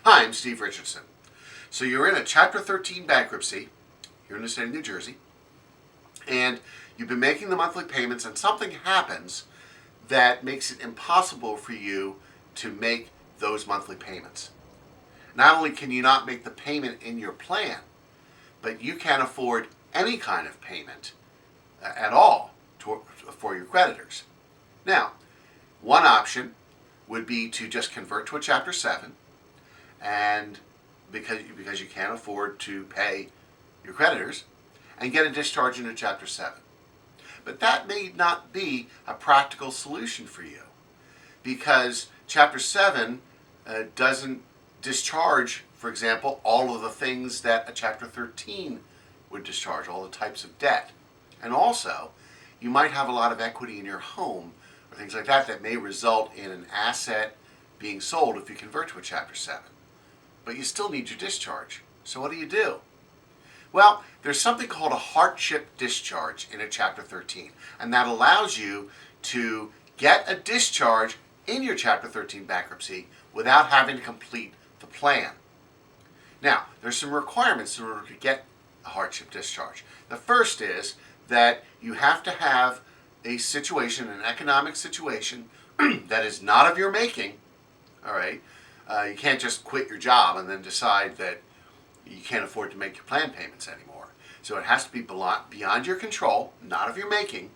Hi, I'm Steve Richardson. So you're in a Chapter 13 bankruptcy here in the state of New Jersey, and you've been making the monthly payments, and something happens that makes it impossible for you to make those monthly payments. Not only can you not make the payment in your plan, but you can't afford any kind of payment at all for your creditors. Now, one option would be to just convert to a Chapter 7, and because you can't afford to pay your creditors, and get a discharge into Chapter 7. But that may not be a practical solution for you, because Chapter 7 doesn't discharge, for example, all of the things that a Chapter 13 would discharge, all the types of debt. And also, you might have a lot of equity in your home or things like that that may result in an asset being sold if you convert to a Chapter 7. But you still need your discharge. So what do? Well, there's something called a hardship discharge in a Chapter 13, and that allows you to get a discharge in your Chapter 13 bankruptcy without having to complete the plan. Now, there's some requirements in order to get a hardship discharge. The first is that you have to have a situation, an economic situation, that is not of your making, all right? You can't just quit your job and then decide that you can't afford to make your plan payments anymore. So it has to be beyond your control, not of your making,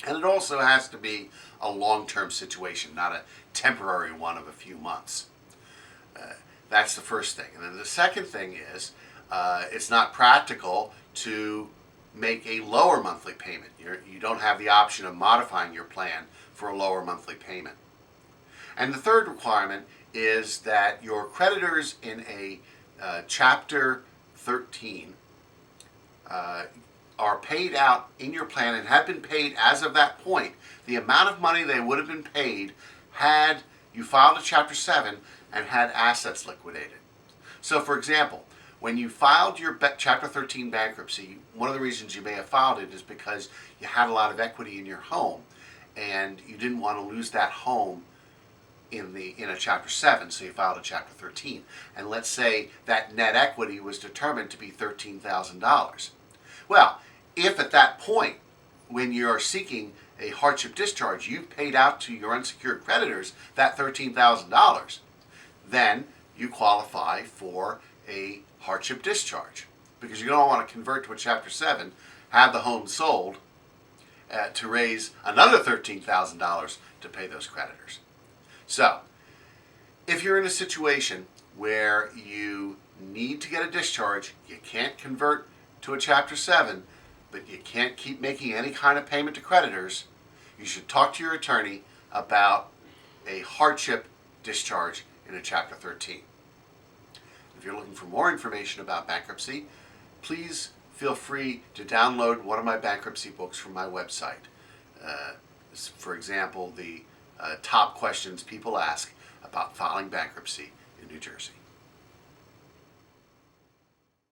and it also has to be a long-term situation, not a temporary one of a few months. That's the first thing. And then the second thing is it's not practical to make a lower monthly payment. You don't have the option of modifying your plan for a lower monthly payment. And the third requirement is that your creditors in a Chapter 13 are paid out in your plan and have been paid as of that point the amount of money they would have been paid had you filed a Chapter 7 and had assets liquidated. So for example, when you filed your Chapter 13 bankruptcy, one of the reasons you may have filed it is because you had a lot of equity in your home and you didn't want to lose that home in a Chapter 7, so you filed a Chapter 13. And let's say that net equity was determined to be $13,000. Well, if at that point, when you're seeking a hardship discharge, you've paid out to your unsecured creditors that $13,000, then you qualify for a hardship discharge, because you don't want to convert to a Chapter 7, have the home sold to raise another $13,000 to pay those creditors. So, if you're in a situation where you need to get a discharge, you can't convert to a Chapter 7, but you can't keep making any kind of payment to creditors, you should talk to your attorney about a hardship discharge in a Chapter 13. If you're looking for more information about bankruptcy, please feel free to download one of my bankruptcy books from my website. For example, the top questions people ask about filing bankruptcy in New Jersey.